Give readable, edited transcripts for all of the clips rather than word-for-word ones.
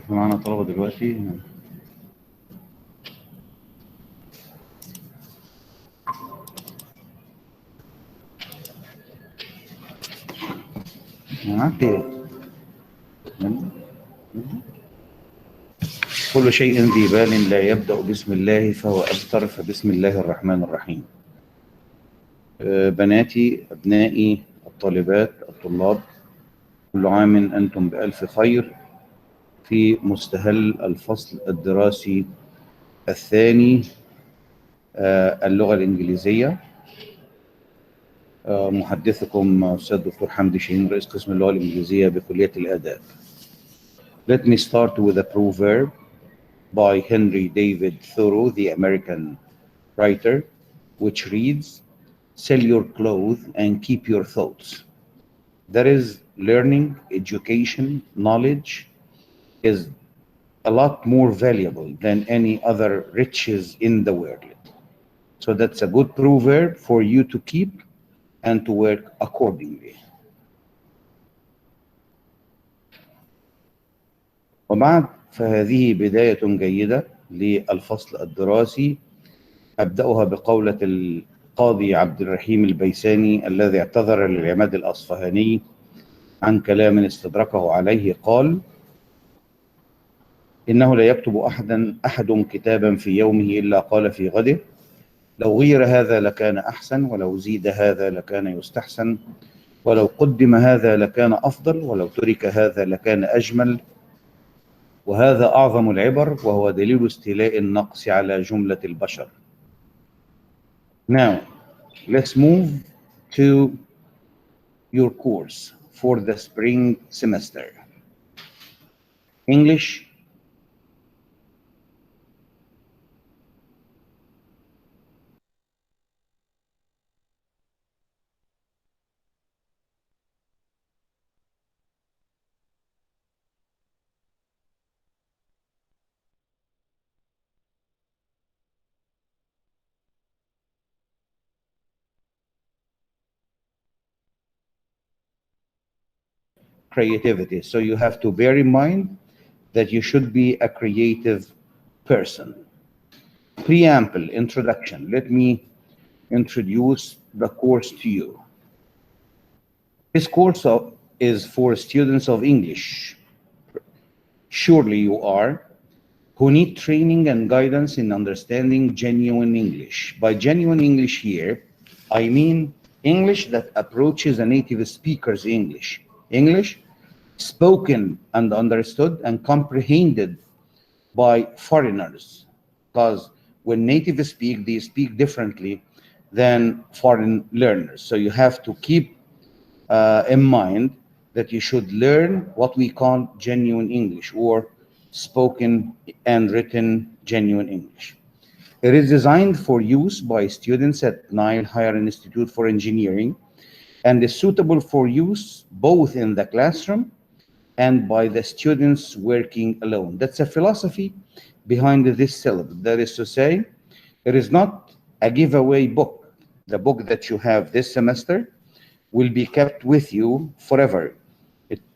في معانا طلبة دلوقتي. معاك ايه؟ كل شيء ذي بال لا يبدأ بسم الله فهو أبتر، فبسم الله الرحمن الرحيم. بناتي، أبنائي، الطالبات، الطلاب، كل عام أنتم بألف خير في مستهل الفصل الدراسي الثاني، اللغة الإنجليزية. محدثكم أستاذ دكتور حمدي شاهين، رئيس قسم اللغة الإنجليزية بكلية الآداب. Let me start with a proverb by Henry David Thoreau, the American writer, which reads, "Sell your clothes and keep your thoughts." That is, learning, education, knowledge is a lot more valuable than any other riches in the world. So that's a good proverb for you to keep and to work accordingly. وبعد فهذه بداية جيدة للفصل الدراسي، أبدأها بقولة القاضي عبد الرحيم البيساني الذي اعتذر للعماد الأصفهاني عن كلام استدركه عليه. قال: إنه لا يكتب أحد كتابا في يومه إلا قال في غده: لو غير هذا لكان أحسن، ولو زيد هذا لكان يستحسن، ولو قدم هذا لكان أفضل، ولو ترك هذا لكان أجمل. وهذا أعظم العبر، وهو دليل استيلاء النقص على جملة البشر. Now, let's move to your course for the spring semester. English, creativity. So you have to bear in mind that you should be a creative person. Preamble, introduction. Let me introduce the course to you. This course is for students of English. Surely you are, who need training and guidance in understanding genuine English. By genuine English here, I mean English that approaches a native speaker's English. English spoken and understood and comprehended by foreigners. Because when natives speak, they speak differently than foreign learners. So you have to keep in mind that you should learn what we call genuine English, or spoken and written genuine English. It is designed for use by students at Nile Higher Institute for Engineering and is suitable for use both in the classroom and by the students working alone. That's a philosophy behind this syllabus. That is to say, it is not a giveaway book. The book that you have this semester will be kept with you forever.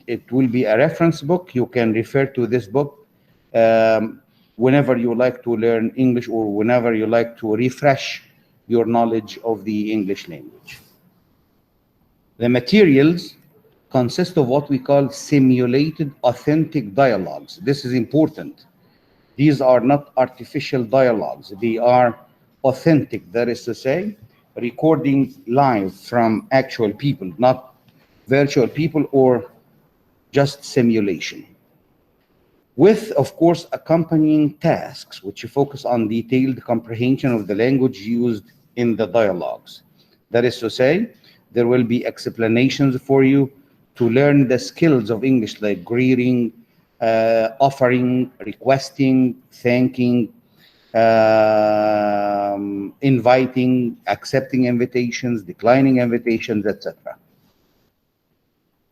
It will be a reference book. You can refer to this book whenever you like to learn English, or whenever you like to refresh your knowledge of the English language. The materials consist of what we call simulated authentic dialogues. This is important. These are not artificial dialogues. They are authentic, that is to say, recording live from actual people, not virtual people or just simulation. With, of course, accompanying tasks, which focus on detailed comprehension of the language used in the dialogues. That is to say, there will be explanations for you to learn the skills of English, like greeting, offering, requesting, thanking, inviting, accepting invitations, declining invitations, etc.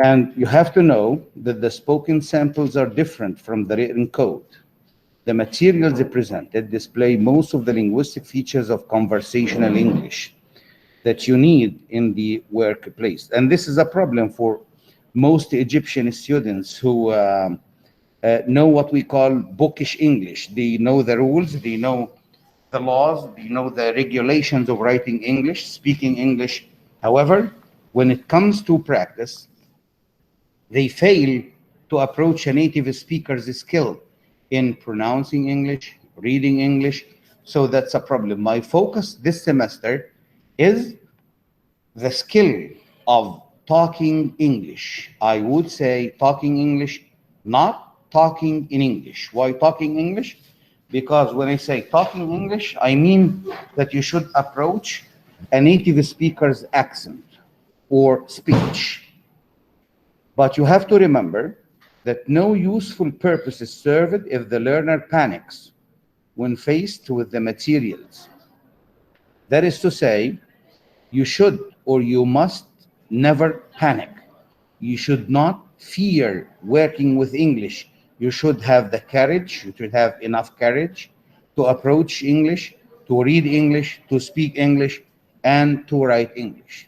And you have to know that the spoken samples are different from the written code. The materials presented display most of the linguistic features of conversational English that you need in the workplace. And this is a problem for most Egyptian students who know what we call bookish English. They know the rules, they know the laws, they know the regulations of writing English, speaking English. However, when it comes to practice, they fail to approach a native speaker's skill in pronouncing English, reading English. So that's a problem. My focus this semester is the skill of talking English. I would say talking English, not talking in English. Why talking English? Because when I say talking English, I mean that you should approach a native speaker's accent or speech. But you have to remember that no useful purpose is served if the learner panics when faced with the materials. That is to say, you should or you must never panic. You should not fear working with English. You should have the courage, you should have enough courage to approach English, to read English, to speak English, and to write English.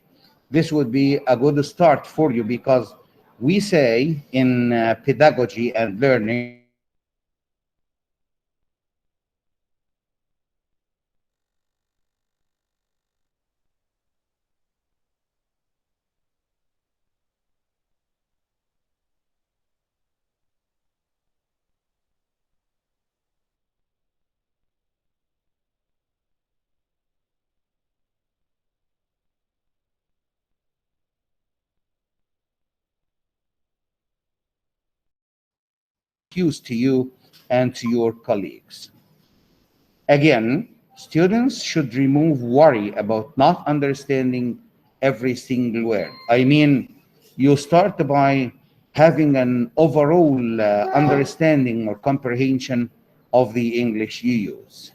This would be a good start for you, because we say in pedagogy and learning, use to you and to your colleagues. Again, students should remove worry about not understanding every single word. I mean, you start by having an overall understanding or comprehension of the English you use.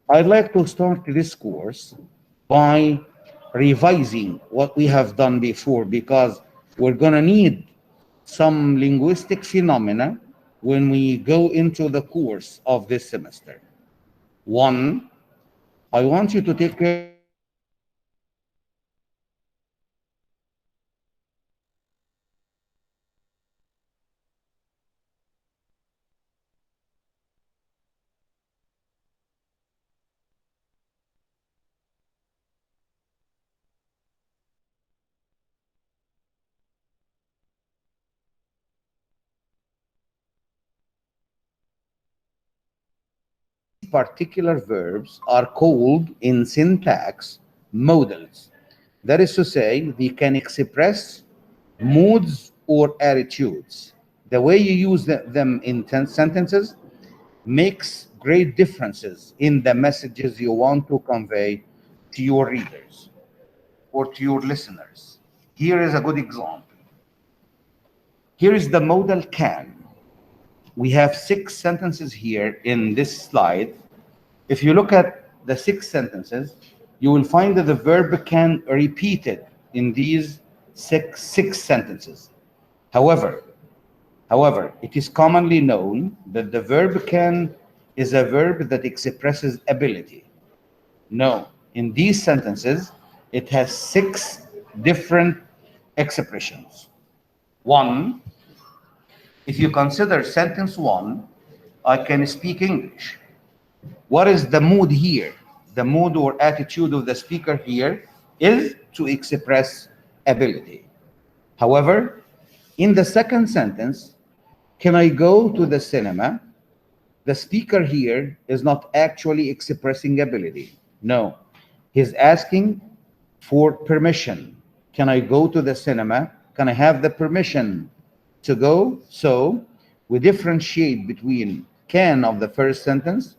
I'd like to start this course by revising what we have done before, because we're going to need some linguistic phenomena when we go into the course of this semester. One, I want you to take care particular verbs are called in syntax modals. That is to say, they can express moods or attitudes. The way you use them in sentences makes great differences in the messages you want to convey to your readers or to your listeners. Here is a good example. Here is the modal can. We have 6 sentences here in this slide. If you look at the 6 sentences, you will find that the verb can repeated in these six sentences. However, it is commonly known that the verb can is a verb that expresses ability. No, in these sentences, it has 6 different expressions. One, if you consider sentence 1, I can speak English. What is the mood here? The mood or attitude of the speaker here is to express ability. However, in the second sentence, can I go to the cinema? The speaker here is not actually expressing ability. No, he's asking for permission. Can I go to the cinema? Can I have the permission to go? So we differentiate between can of the first sentence,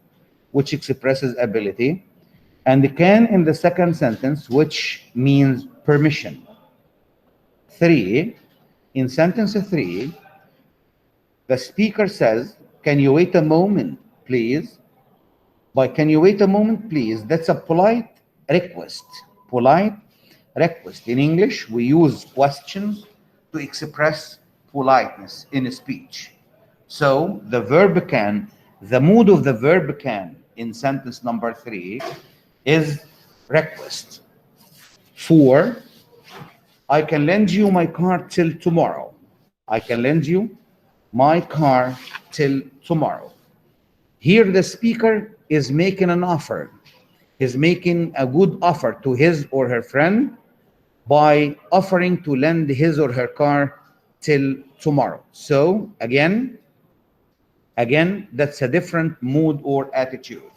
which expresses ability, and the can in the second sentence, which means permission. 3, in sentence 3, the speaker says, can you wait a moment, please? By can you wait a moment, please, that's a polite request. Polite request. In English, we use questions to express politeness in a speech. So the verb can, the mood of the verb can in sentence number 3 is request. 4, I can lend you my car till tomorrow. I can lend you my car till tomorrow. Here the speaker is making an offer, is making a good offer to his or her friend by offering to lend his or her car till tomorrow. So again, that's a different mood or attitude.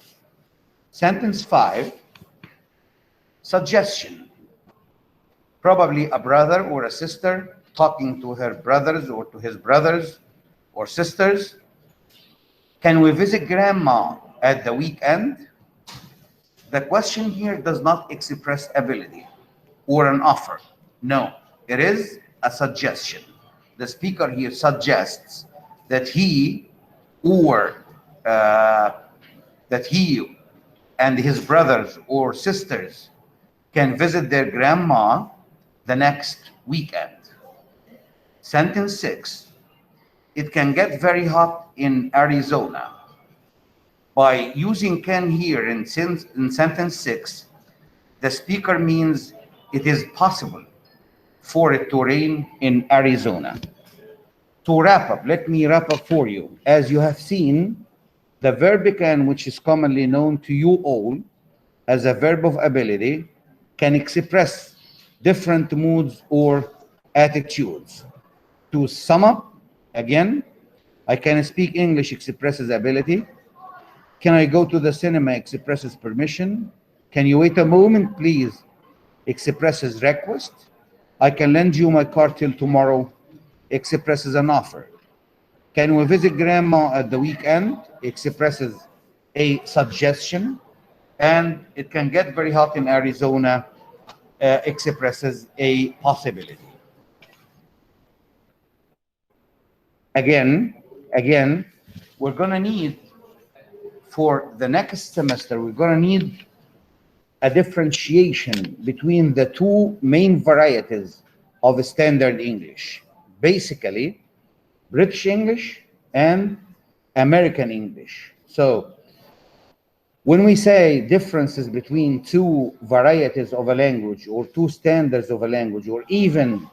Sentence 5, suggestion. Probably a brother or a sister talking to her brothers or to his brothers or sisters. Can we visit grandma at the weekend? The question here does not express ability or an offer. No, it is a suggestion. The speaker here suggests that he and his brothers or sisters can visit their grandma the next weekend. Sentence 6, it can get very hot in Arizona. By using can here in sentence 6, the speaker means it is possible for it to rain in Arizona. To wrap up, let me wrap up for you. As you have seen, the verb can, which is commonly known to you all as a verb of ability, can express different moods or attitudes. To sum up, again, I can speak English expresses ability. Can I go to the cinema expresses permission. Can you wait a moment, please? Expresses request. I can lend you my car till tomorrow expresses an offer. Can we visit grandma at the weekend expresses a suggestion. And it can get very hot in Arizona expresses a possibility. Again, we're going to need, for the next semester, we're going to need a differentiation between the two main varieties of standard English. Basically, British English and American English. So when we say differences between two varieties of a language or two standards of a language or even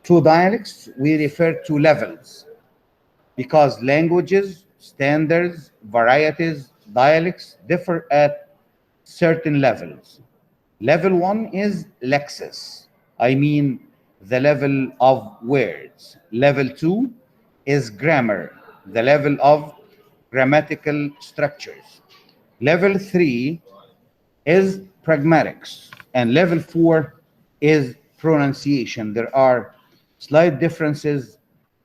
two dialects, we refer to levels, because languages, standards, varieties, dialects differ at certain levels. Level 1 is lexis. I mean the level of words. Level 2 is grammar, the level of grammatical structures. Level 3 is pragmatics, and level 4 is pronunciation. There are slight differences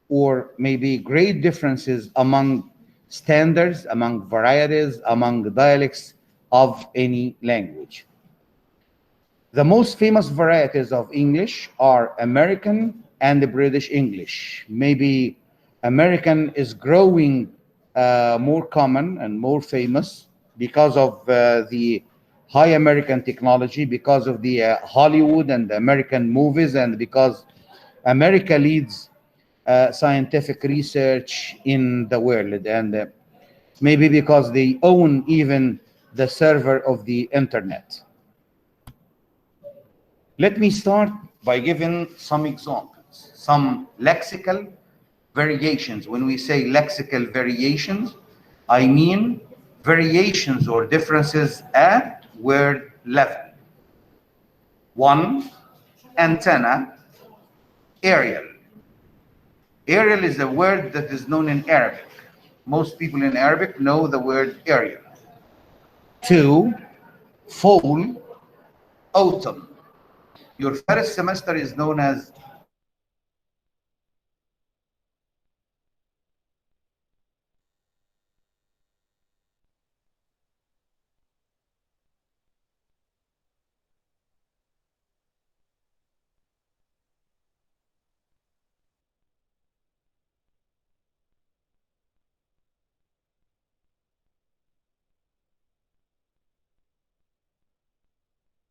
or maybe great differences among standards, among varieties, among dialects of any language. The most famous varieties of English are American and British English. Maybe American is growing more common and more famous because of the high American technology, because of the Hollywood and the American movies, and because America leads scientific research in the world, and maybe because they own even the server of the internet. Let me start by giving some examples, some lexical variations. When we say lexical variations, I mean variations or differences at word level. 1, antenna, aerial. Aerial is a word that is known in Arabic. Most people in Arabic know the word aerial. 2, fall, autumn. Your first semester is known as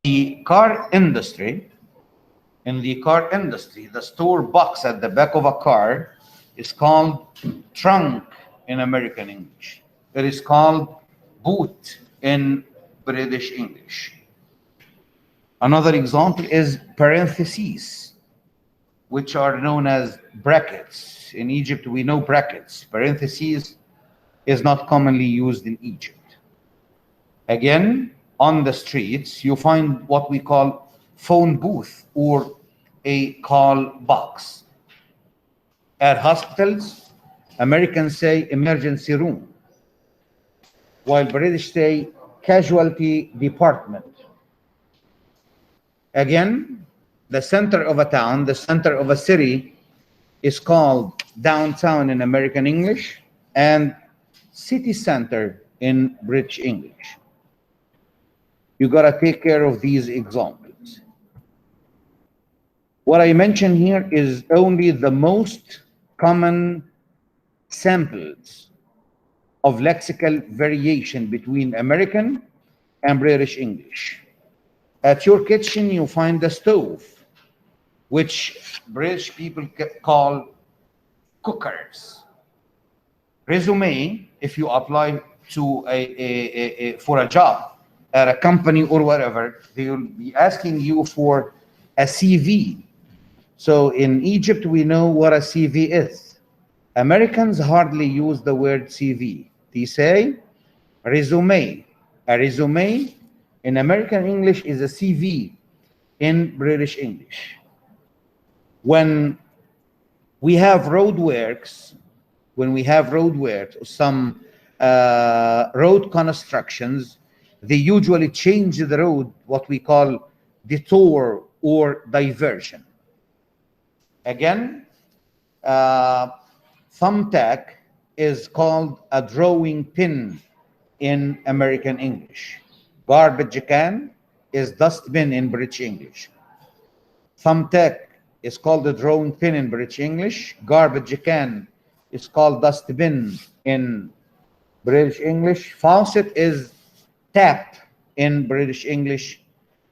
the car industry. In the car industry, the store box at the back of a car is called trunk in American English. It is called boot in British English. Another example is parentheses. which are known as brackets. In Egypt, we know brackets. Parentheses is not commonly used in Egypt. Again, on the streets, you find what we call phone booth or a call box. At hospitals, Americans say emergency room, while British say casualty department. Again, the center of a town, the center of a city is called downtown in American English and city center in British English. You gotta take care of these examples. What I mention here is only the most common samples of lexical variation between American and British English. At your kitchen, you find the stove, which British people call cookers. Resume, if you apply to for a job at a company or whatever, they will be asking you for a CV. So in Egypt, we know what a CV is. Americans hardly use the word CV. They say resume. A resume in American English is a CV in British English. When we have roadworks, some road constructions, they usually change the road, what we call detour or diversion. Again, thumbtack is called a drawing pin in American English. Garbage can is dustbin in British English. Thumbtack is called a drawing pin in British English. Garbage can is called dustbin in British English. Faucet is tap in British English.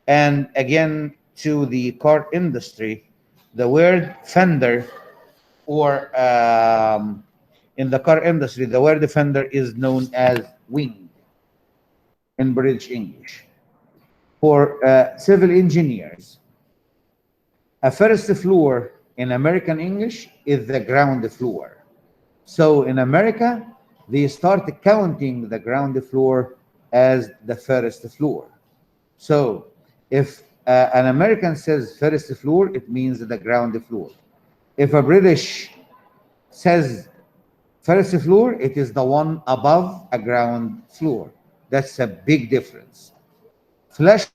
And again, to the car industry, the word fender, or in the car industry, the word fender is known as wing in British English. For civil engineers, a first floor in American English is the ground floor. So in America, they start counting the ground floor as the first floor. So if an American says first floor, it means the ground floor. If a British says first floor, it is the one above a ground floor. That's a big difference. Flash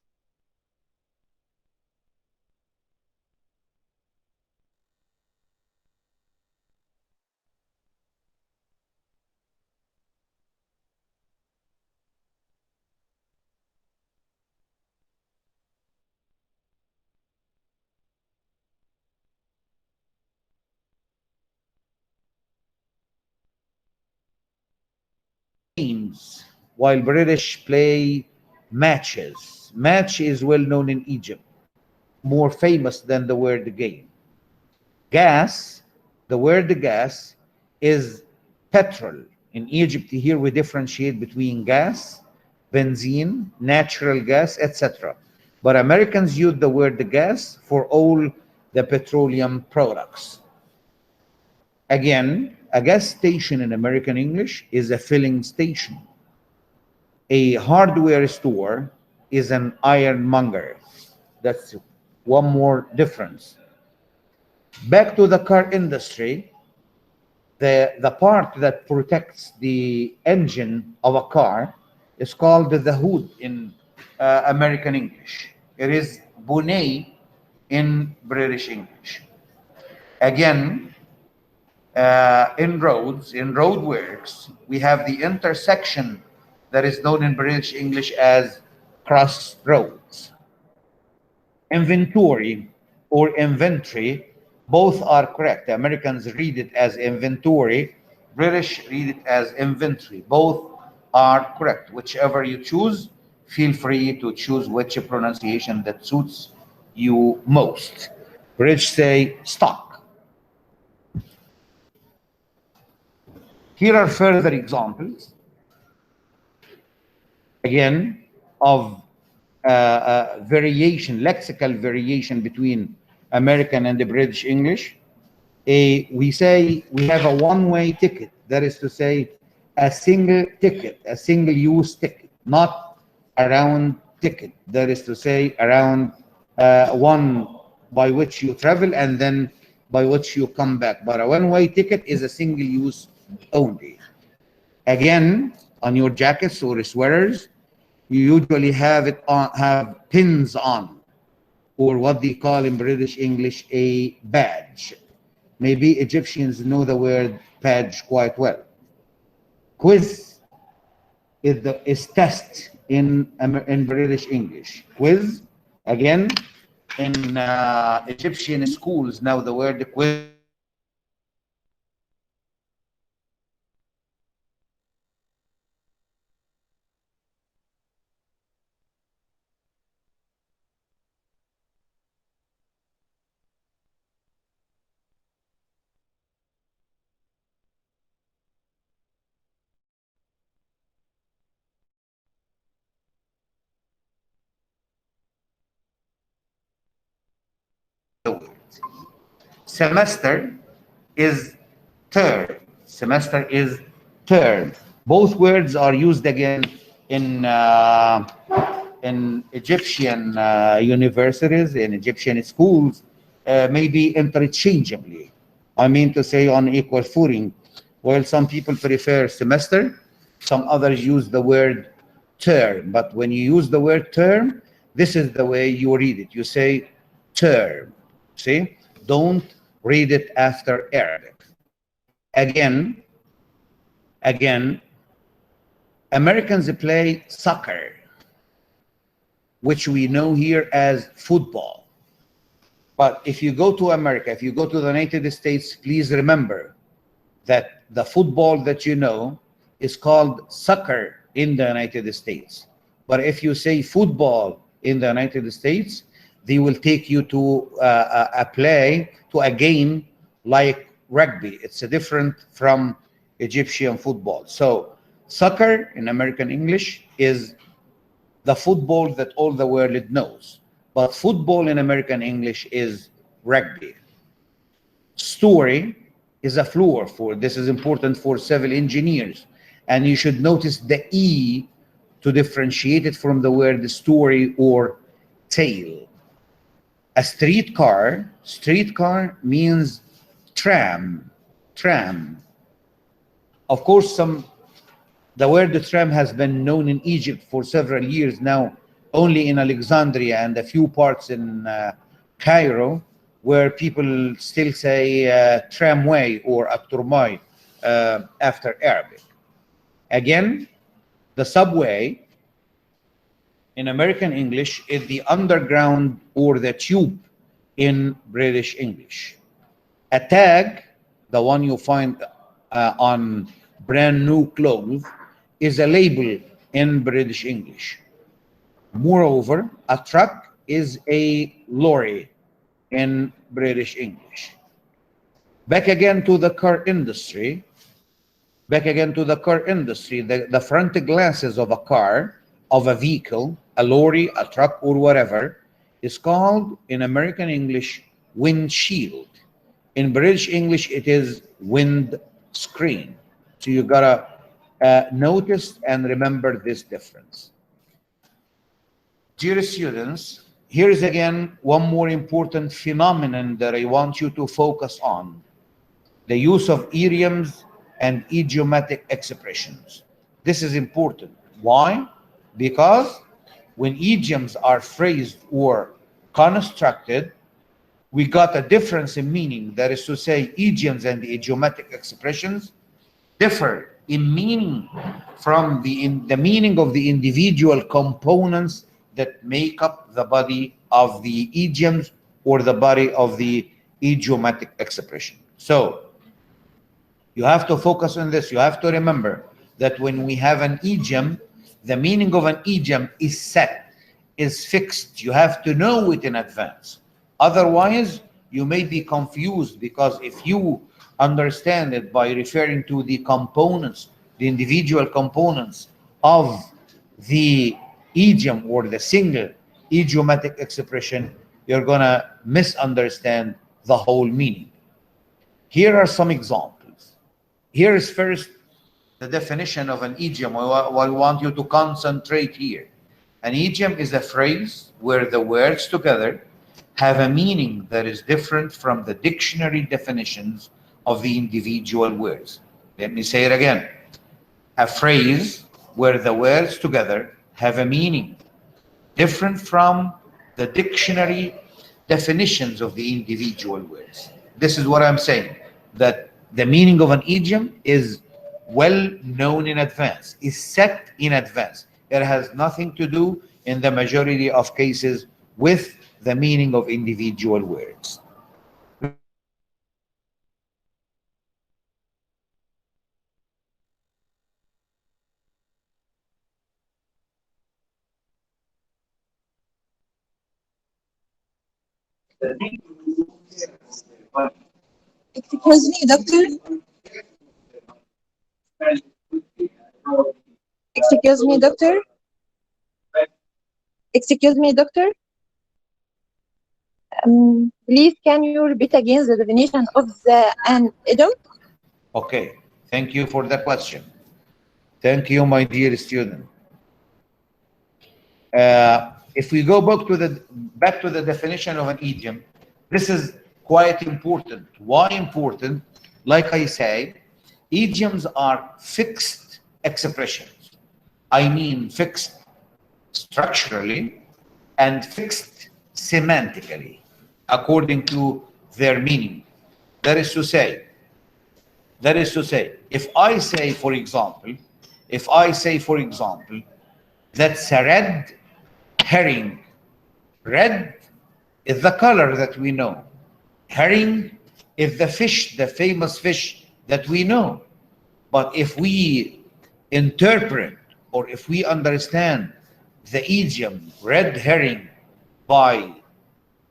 games, while British play matches. Match is well known in Egypt, more famous than the word game. Gas, the word gas is petrol. In Egypt, here we differentiate between gas, benzene, natural gas, etc. But Americans use the word gas for all the petroleum products. Again, a gas station in American English is a filling station. A hardware store is an ironmonger. That's one more difference. Back to the car industry, the part that protects the engine of a car is called the hood in American English. It is bonnet in British English. Again, in roadworks, we have the intersection that is known in British English as crossroads. Inventory or inventory, both are correct. The Americans read it as inventory, British read it as inventory. Both are correct. Whichever you choose, feel free to choose which pronunciation that suits you most. British say stock. Here are further examples, again, of variation, lexical variation between American and the British English. We say we have a one-way ticket. That is to say, a single ticket, a single-use ticket, not a round ticket. That is to say, around one by which you travel and then by which you come back. But a one-way ticket is a single use only. Again, on your jackets or sweaters, you usually have pins on, or what they call in British English a badge. Maybe Egyptians know the word badge quite well. Quiz is test in British English. Quiz, again, in Egyptian schools now the word quiz semester is term. Semester is term. Both words are used again in Egyptian universities, in Egyptian schools, maybe interchangeably. I mean to say on equal footing. While some people prefer semester, some others use the word term. But when you use the word term, this is the way you read it. You say term. See? Don't read it after Arabic. Again, Americans play soccer, which we know here as football. But if you go to America, if you go to the United States, please remember that the football that you know is called soccer in the United States. But if you say football in the United States, they will take you to a game like rugby. It's different from Egyptian football. So soccer in American English is the football that all the world knows. But football in American English is rugby. Story is a fluor for, this is important for civil engineers. And you should notice the E to differentiate it from the word story or tale. A streetcar means tram. Of course, the word tram has been known in Egypt for several years now, only in Alexandria and a few parts in Cairo, where people still say tramway or الترماي after Arabic. Again, the subway in American English is the underground or the tube in British English. A tag, the one you find on brand new clothes, is a label in British English. Moreover, a truck is a lorry in British English. Back again to the car industry. The front glasses of a car, of a vehicle, a lorry, a truck, or whatever, is called in American English windshield. In British English, it is windscreen. So you gotta notice and remember this difference. Dear students, here is again one more important phenomenon that I want you to focus on: the use of idioms and idiomatic expressions. This is important. Why? Because when idioms are phrased or constructed, we got a difference in meaning. That is to say, idioms and the idiomatic expressions differ in meaning from the meaning of the individual components that make up the body of the idioms or the body of the idiomatic expression. So you have to focus on this. You have to remember that when we have an idiom, the meaning of an idiom is set, is fixed. You have to know it in advance. Otherwise, you may be confused, because if you understand it by referring to the components, the individual components of the idiom or the single idiomatic expression, you're gonna misunderstand the whole meaning. Here are some examples. Here is first the definition of an idiom. I want you to concentrate here. An idiom is a phrase where the words together have a meaning that is different from the dictionary definitions of the individual words. Let me say it again. A phrase where the words together have a meaning different from the dictionary definitions of the individual words. This is what I'm saying, that the meaning of an idiom is well known in advance, is set in advance. It has nothing to do in the majority of cases with the meaning of individual words. Excuse me, doctor. Excuse me, doctor. Excuse me, doctor. Please, can you repeat again the definition of an idiom? Okay, thank you for the question. Thank you, my dear student. If we go back to the definition of an idiom, this is quite important. Why important? Like I say, idioms are fixed expressions. I mean fixed structurally and fixed semantically according to their meaning. That is to say, if I say, for example, that's a red herring. Red is the color that we know. Herring is the fish, the famous fish that we know. But if we interpret or if we understand the idiom red herring by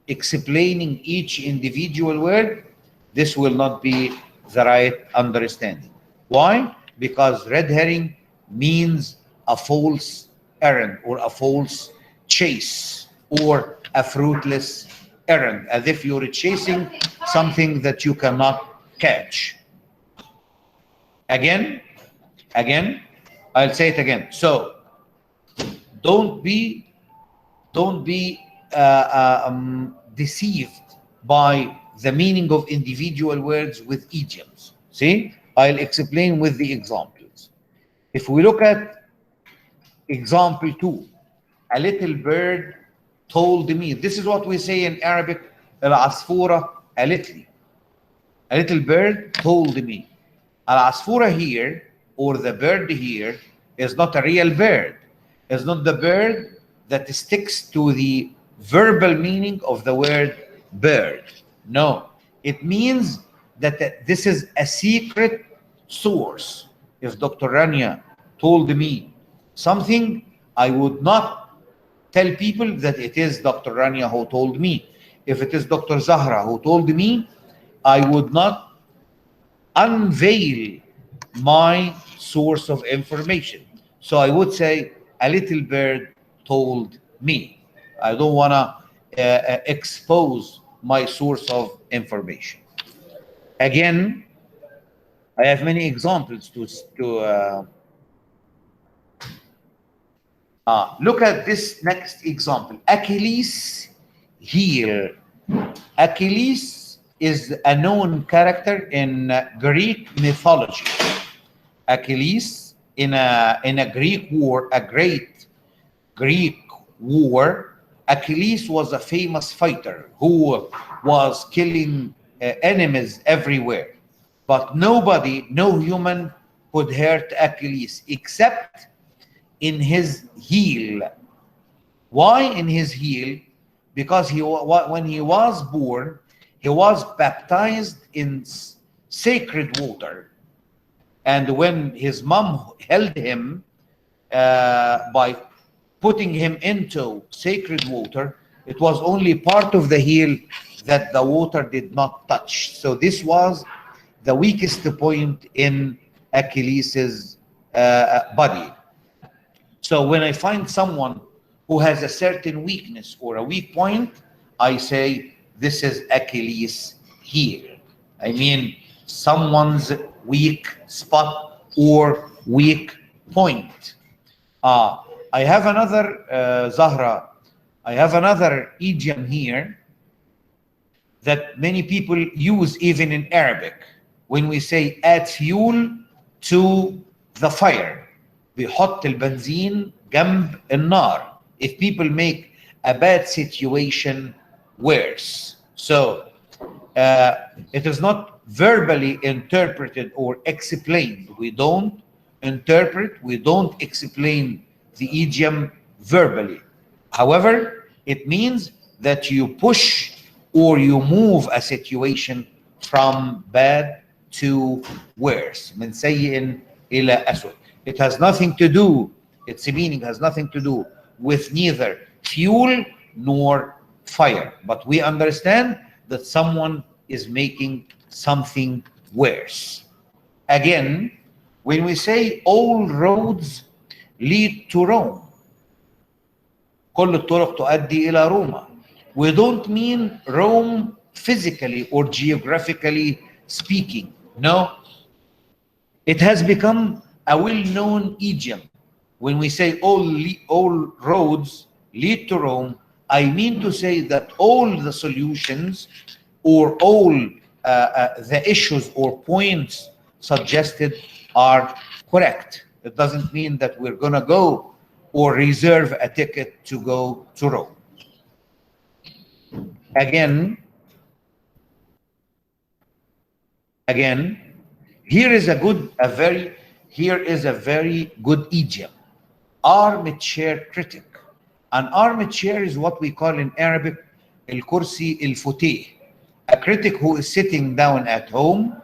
explaining each individual word, this will not be the right understanding. Why? Because red herring means a false errand or a false chase or a fruitless errand, as if you're chasing something that you cannot catch. Again, I'll say it again. So don't be deceived by the meaning of individual words with idioms. See, I'll explain with the examples. If we look at example 2, a little bird told me. This is what we say in Arabic, العصفورة قالت لي. A little bird told me. العصفورة here, or the bird here, is not a real bird. It's not the bird that sticks to the verbal meaning of the word bird. No, it means that this is a secret source. If Dr. Rania told me something, I would not tell people that it is Dr. Rania who told me. If it is Dr. Zahra who told me, I would not unveil my source of information. So I would say, a little bird told me. I don't want to expose my source of information. Again, I have many examples to look at this next example. Achilles' heel. Achilles is a known character in Greek mythology. Achilles in a Greek war, a great Greek war, Achilles was a famous fighter who was killing enemies everywhere. But nobody, no human could hurt Achilles except in his heel. Why in his heel? Because when he was born, he was baptized in sacred water. And when his mom held him by putting him into sacred water, it was only part of the heel that the water did not touch. So this was the weakest point in Achilles' body. So when I find someone who has a certain weakness or a weak point, I say this is Achilles heel. I mean someone's weak spot or weak point. I have another Zahra. I have another idiom here that many people use even in Arabic. When we say add fuel to the fire, بيحط البنزين جنب النار. If people make a bad situation worse. So it is not verbally interpreted or explained. We don't interpret, we don't explain the idiom verbally. However, it means that you push or you move a situation from bad to worse. من سيء إلى أسوأ. It has nothing to do, its meaning has nothing to do with neither fuel nor fire. But we understand that someone is making something worse. Again, when we say all roads lead to Rome, كل الطرق تؤدي إلى روما, we don't mean Rome physically or geographically speaking. No, it has become a well-known idiom. When we say all roads lead to Rome, I mean to say that all the solutions or all the issues or points suggested are correct. It doesn't mean that we're going to go or reserve a ticket to go to Rome. Again, here is a very good idiom. Armchair critic. An armchair is what we call in Arabic الكرسي الفوتيه. A critic who is sitting down at home.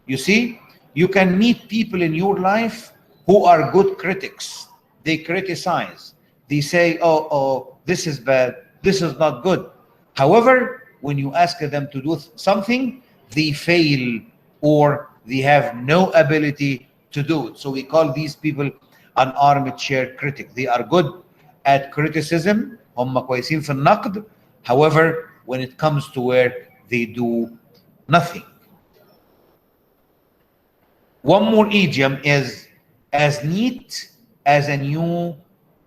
You see, you can meet people in your life who are good critics. They criticize. They say, oh, this is bad, this is not good. However, when you ask them to do something, they fail or they have no ability to do it. So we call these people an armchair critic. They are good at criticism. هم كويسين في النقد. However, when it comes to where they do nothing. One more idiom is as neat as a new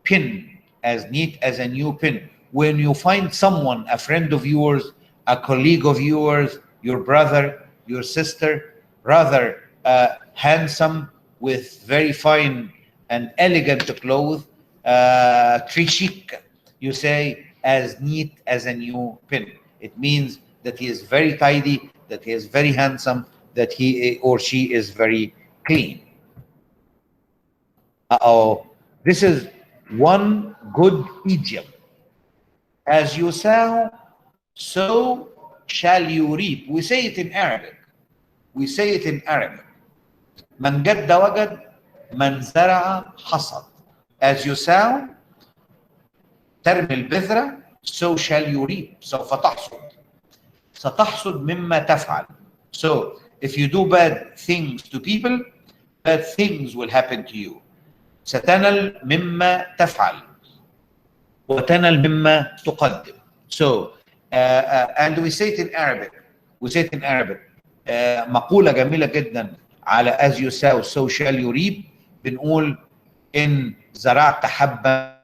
pin. As neat as a new pin. When you find someone, a friend of yours, a colleague of yours, your brother, your sister, rather handsome with very fine and elegant clothes, très chic, you say as neat as a new pin. It means that he is very tidy, that he is very handsome, that he or she is very clean. This is one good idiom. As you sow, so shall you reap. We say it in Arabic. من جد وجد, من زرع حصد. As you sow, ترمي البذرة, so shall you reap. سوف تحصد. ستحصد مما تفعل. So if you do bad things to people, bad things will happen to you. ستنل مما تفعل وتنل مما تقدم. So and we say it in Arabic. مقولة جميلة جدا على as you sow so shall you reap. بنقول إن زرعت حبة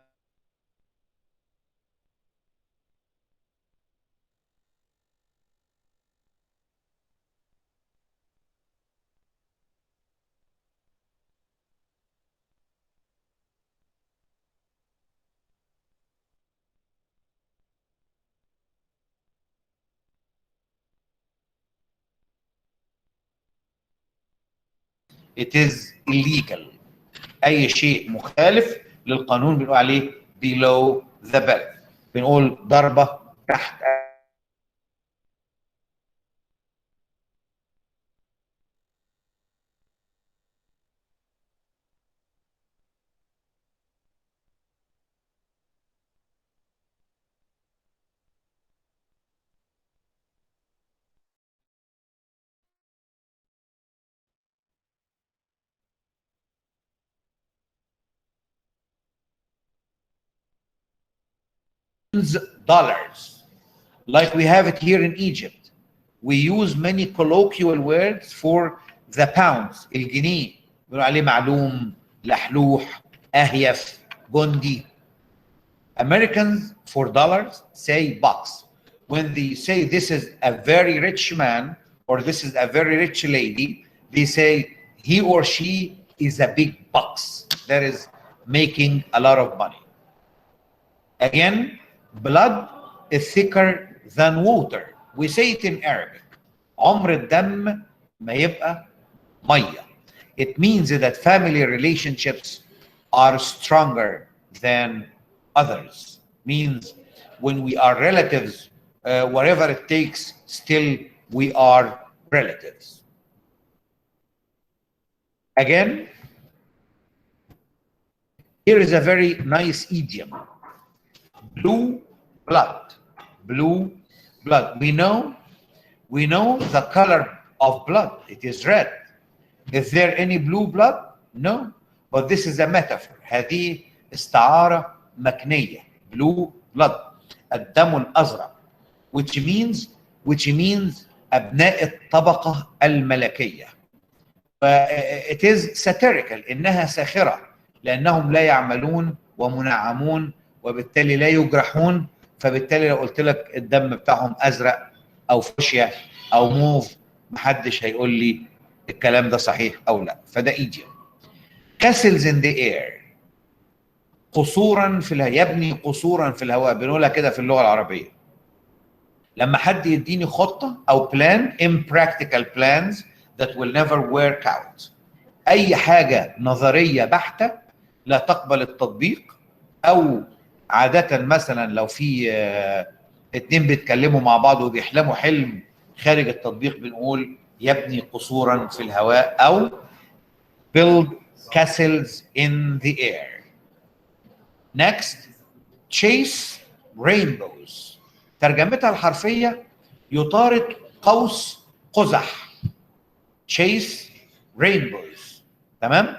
it is illegal. أي شيء مخالف للقانون بنقول عليه below the belt. بنقول ضربة تحت. $. like we have it here in Egypt. We use many colloquial words for the pounds. الجنيه بيقولوا عليه معلوم، لحلوح، أهيف، جندي. Americans for dollars say bucks. When they say this is a very rich man or this is a very rich lady, they say he or she is a big bucks. That is making a lot of money. Again, blood is thicker than water. We say it in Arabic. عمر الدم ما يبقى مية. It means that family relationships are stronger than others. Means when we are relatives, whatever it takes, still we are relatives. Again, here is a very nice idiom. Blue blood. Blue blood. We know the color of blood. It is red. Is there any blue blood? No. But this is a metaphor. هذه استعارة مكنية. Blue blood. الدم الأزرق. Which means أبناء الطبقة الملكية. It is satirical. إنها ساخرة لأنهم لا يعملون ومنعمون وبالتالي لا يجرحون، فبالتالي لو قلت لك الدم بتاعهم أزرق أو فوشيا أو موف محدش هيقول لي الكلام ده صحيح أو لا. فده idiom. castles in the air. قصورا في الهواء. يبني قصورا في الهواء. بنقولها كده في اللغة العربية. لما حد يديني خطة أو plan, impractical plans that will never work out. أي حاجة نظرية بحتة لا تقبل التطبيق، أو عادة مثلا لو في اتنين بيتكلموا مع بعض وبيحلموا حلم خارج التطبيق بنقول يبني قصورا في الهواء أو build castles in the air. Next, chase rainbows. ترجمتها الحرفية يطارد قوس قزح. Chase rainbows. تمام؟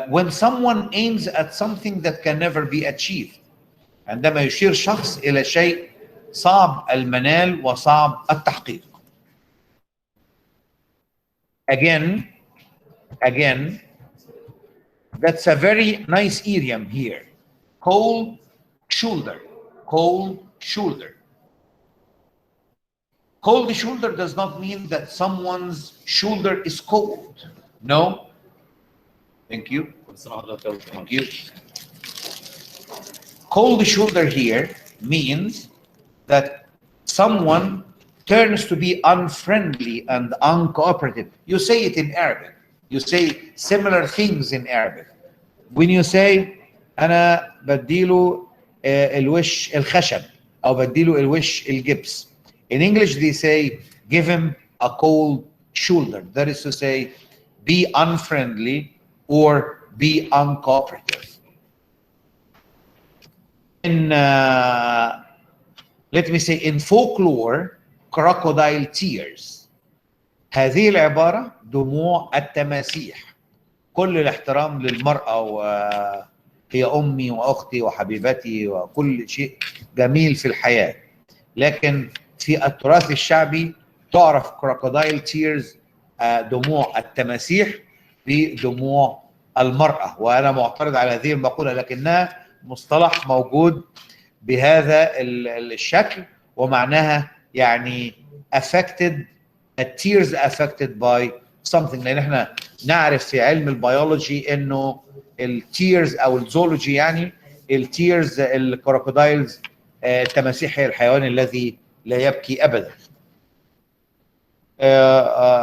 When someone aims at something that can never be achieved. عندما يشير شخص إلى شيء صعب المنال وصعب التحقيق. Again, that's a very nice idiom here. Cold shoulder. Cold shoulder. Cold shoulder does not mean that someone's shoulder is cold. No. Thank you. Thank you. Cold shoulder here means that someone turns to be unfriendly and uncooperative. You say it in Arabic. You say similar things in Arabic. When you say أنا بديله الوش الخشب أو بديله الوش الجبس. In English they say give him a cold shoulder. That is to say be unfriendly or be uncooperative. In let me say in folklore, crocodile tears. هذه العبارة دموع التماسيح. كل الاحترام للمرأة وهي أمي وأختي وحبيبتي وكل شيء جميل في الحياة، لكن في التراث الشعبي تعرف crocodile tears دموع التماسيح بدموع المرأة. وأنا معترض على هذه المقولة، لكنها مصطلح موجود بهذا الشكل ومعناها يعني affected, tears affected by something. لأن احنا نعرف في علم البيولوجي انه التيرز او الزولوجي يعني التيرز الكروكودايلز التماسيح هي الحيوان الذي لا يبكي ابدا.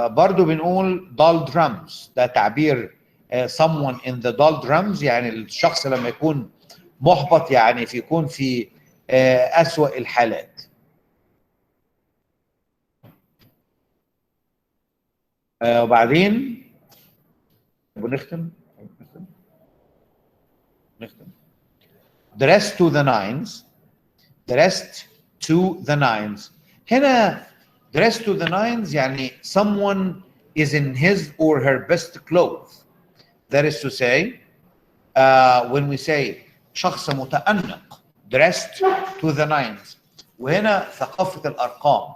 برضو بنقول doldrums. ده تعبير someone in the doldrums، يعني الشخص لما يكون محبط يعني يكون في أسوأ الحالات. وبعدين بنختم dressed to the nines. dressed to the nines. هنا dressed to the nines يعني someone is in his or her best clothes. That is to say when we say شخص متأنق dressed to the nines وهنا ثقافة الأرقام،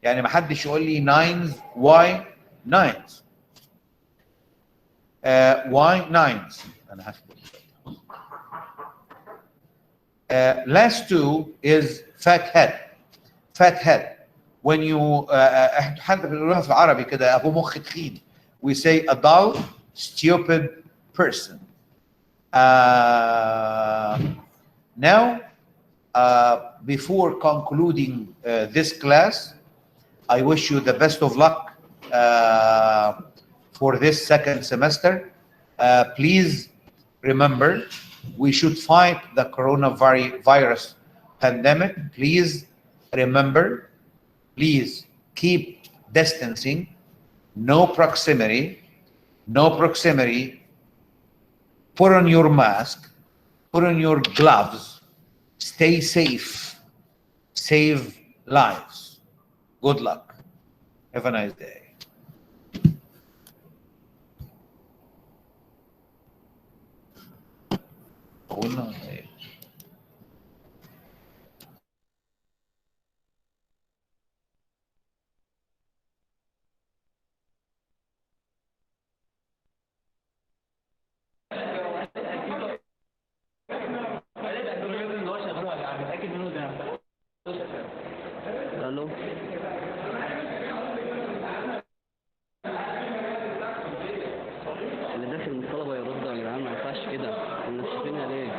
يعني ما حدش يقول لي nines why nines why nines. أنا هكتب. Last two is fat head. Fat head. When you حتى بنقولها في العربي كده أبو مخ تخين. We say a dull, stupid person. Now, before concluding this class, I wish you the best of luck for this second semester. Please remember, we should fight the coronavirus pandemic. Please remember, please keep distancing, no proximity, put on your mask, put on your gloves, stay safe, save lives. Good luck. Have a nice day. قلنا ايه؟ الو اللي داخل من الطلبه يرد يا جدعان، ما ينفعش كده، منشفينها ليه؟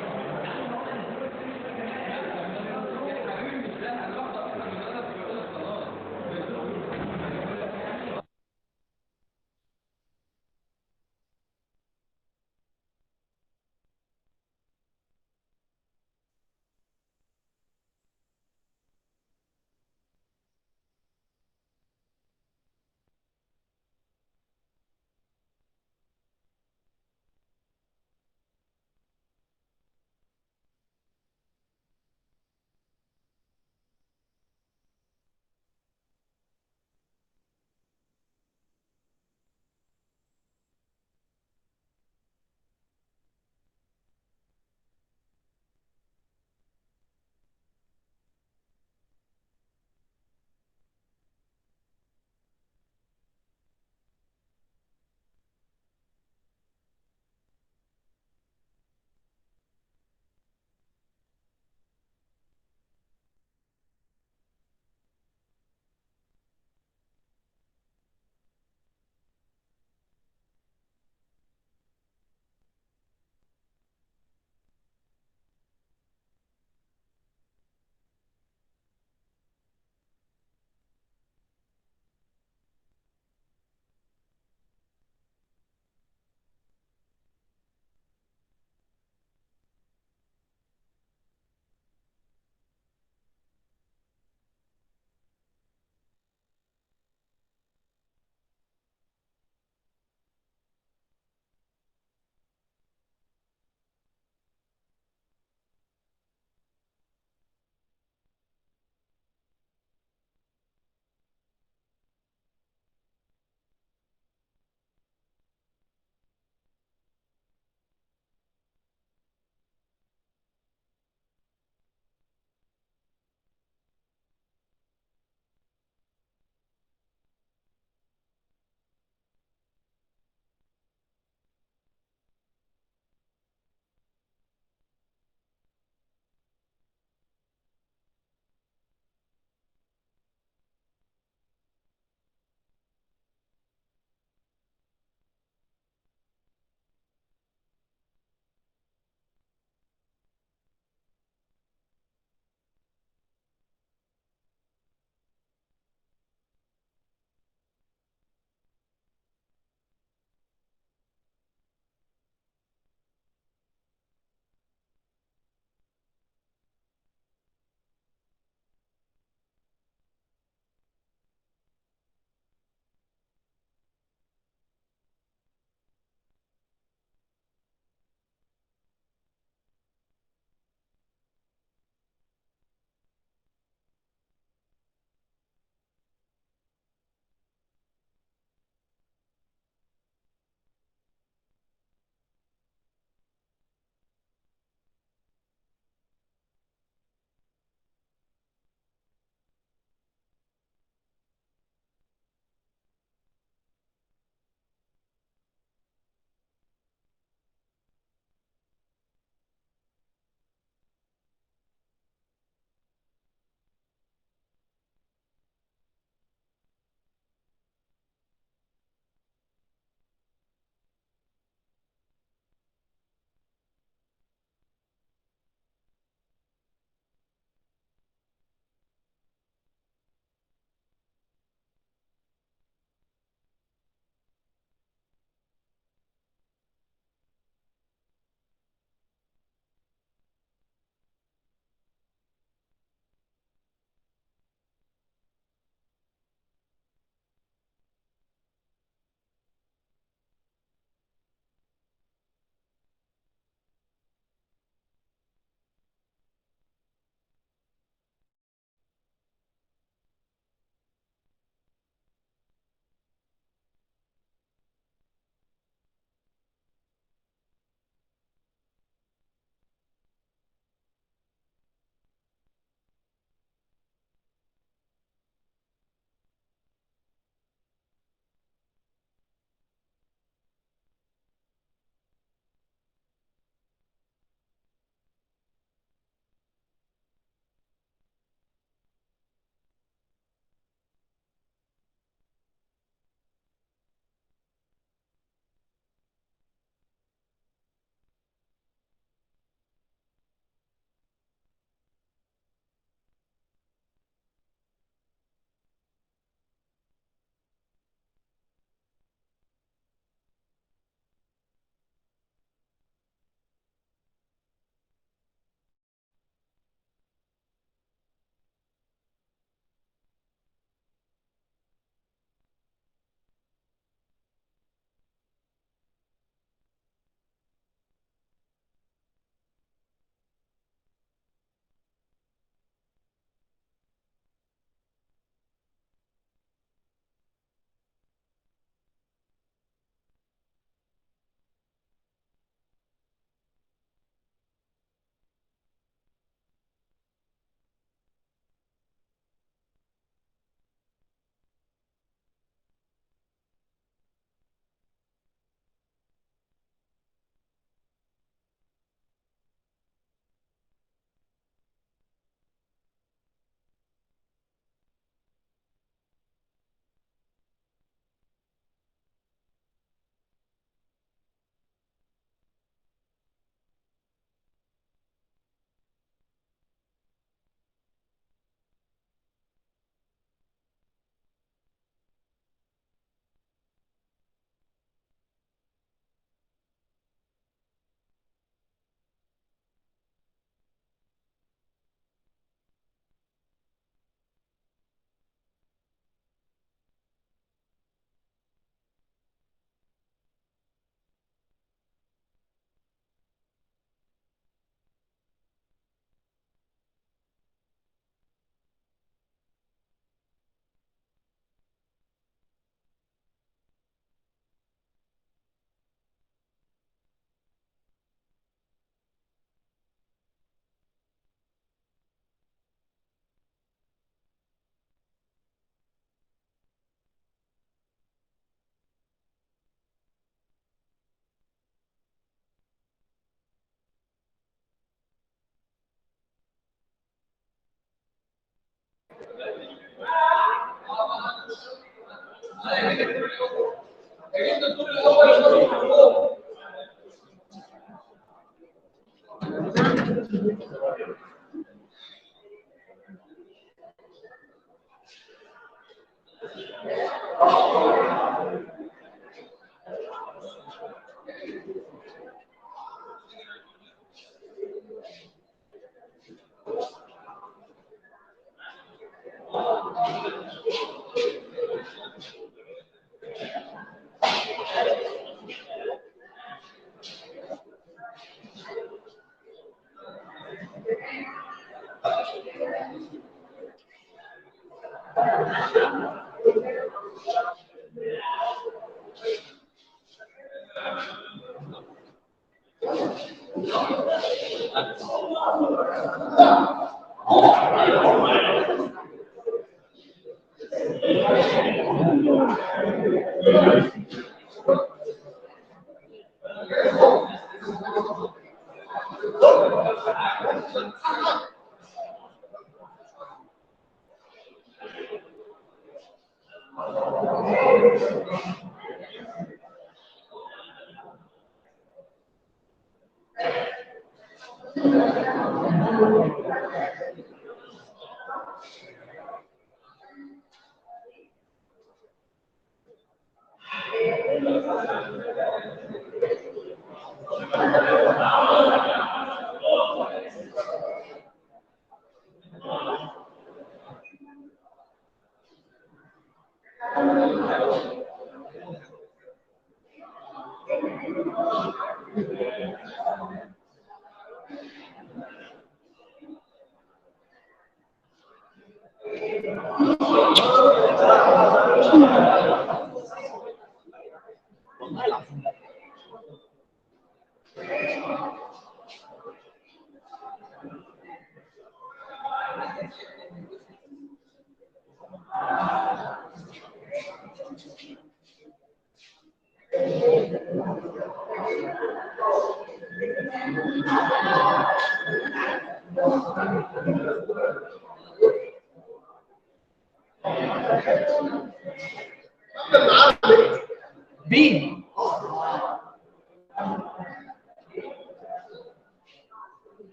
بي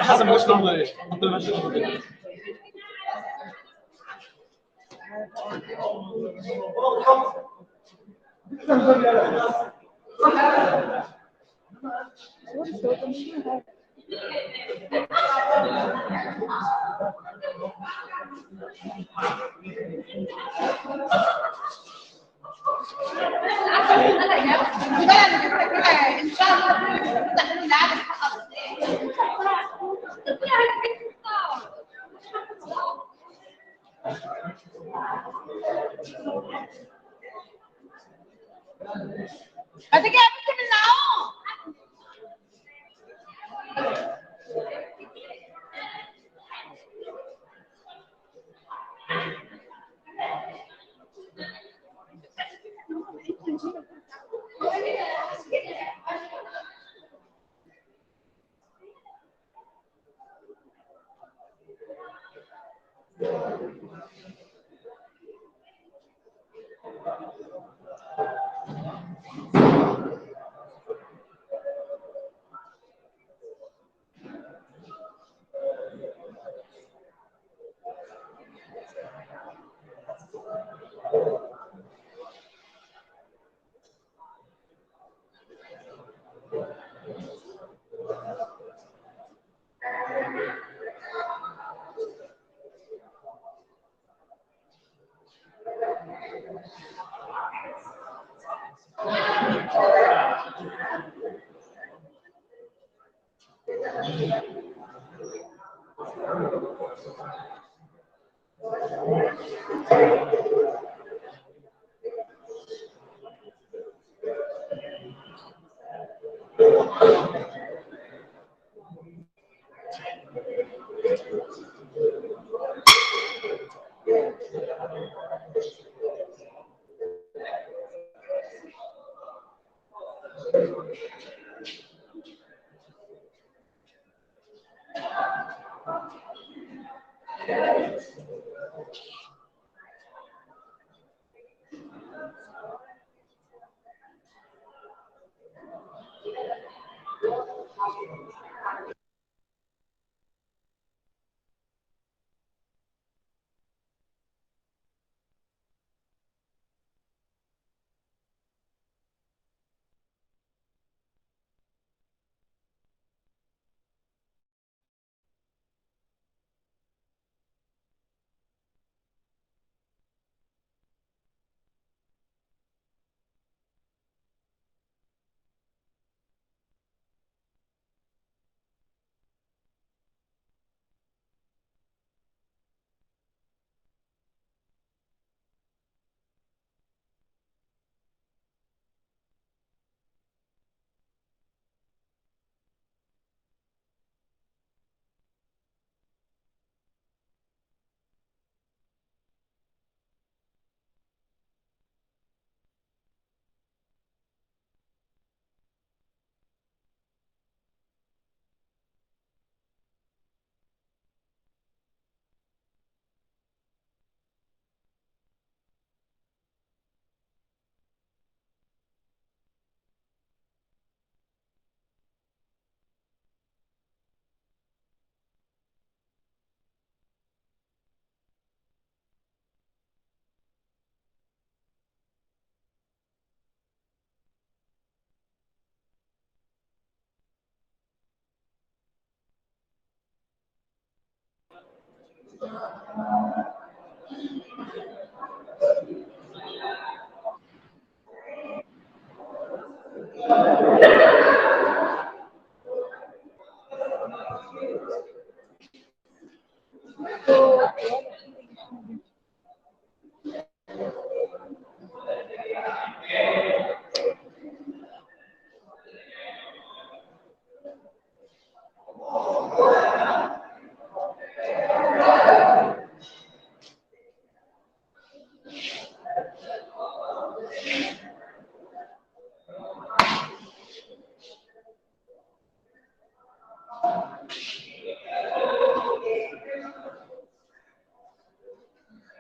حسب مش نعمل ايه انت ماشي ان شاء الله تدخلوا العدد هتيجي عملت من العون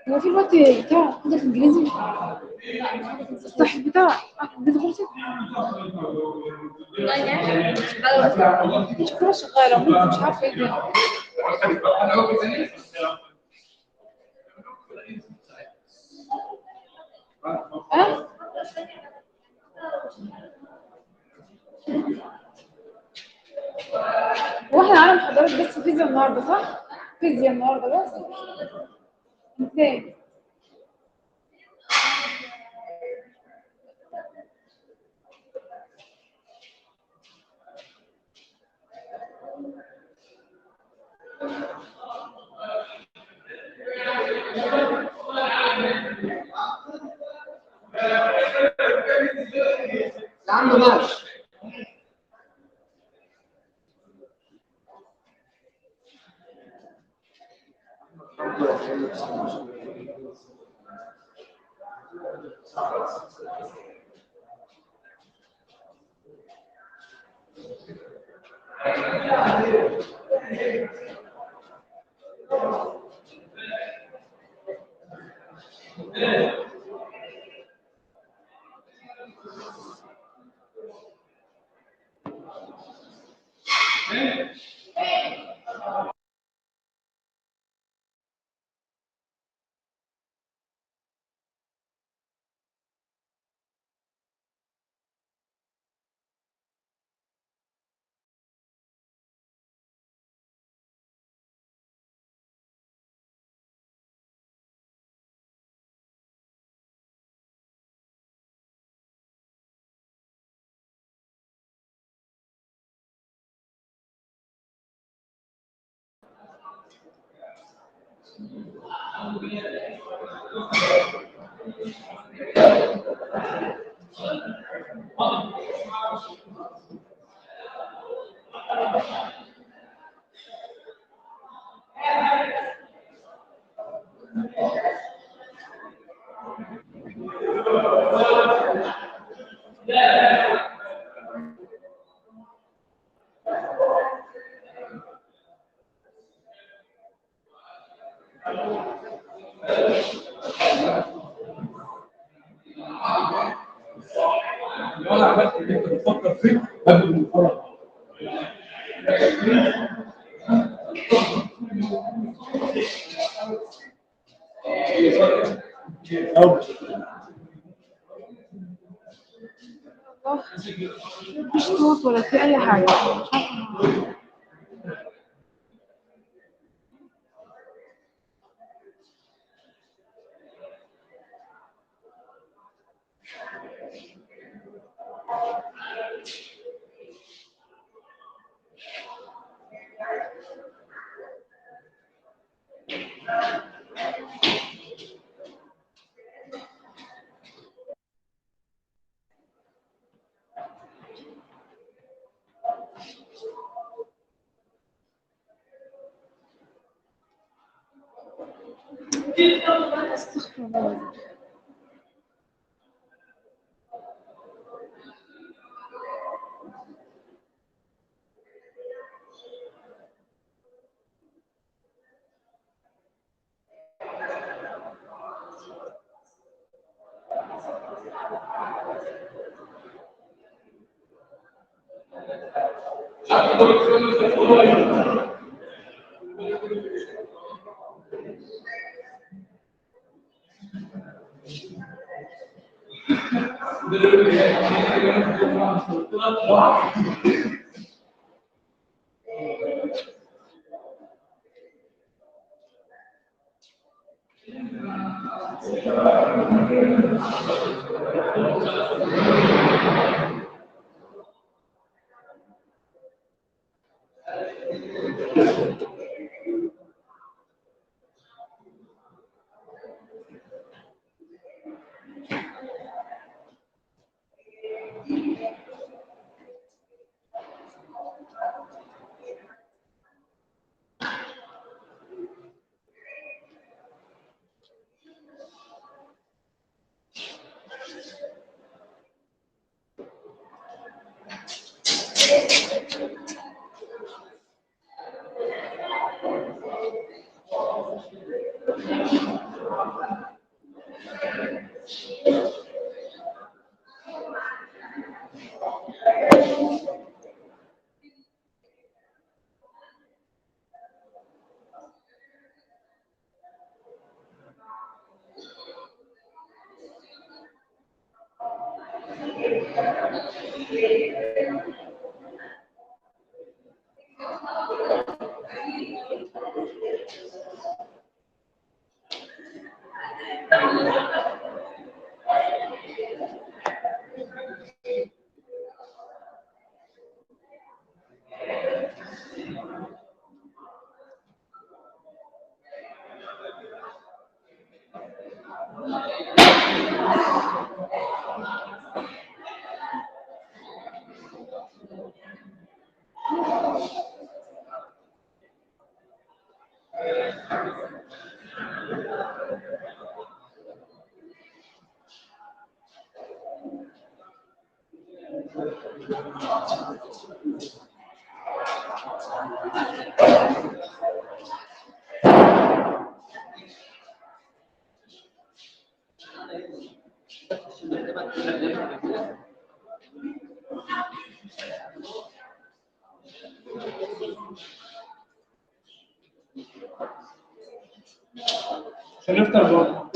هو في الوقت بتاع حضرتك الإنجليزي الصح بتاع بتغرسي مش كلها شغالة وانت مش عارفة ايه ده. ها؟ واحنا عالم حضارات بس فيزياء النهارده صح؟ فيزياء النهارده بس. ازاي؟ عنده ماشي. لو انا عملت اللي انت بتفكر فيه قبل المحاضرة. مفيش صوت ولا في اي حاجه. مش عارفة. استغفر الله. عشان نفتح بره.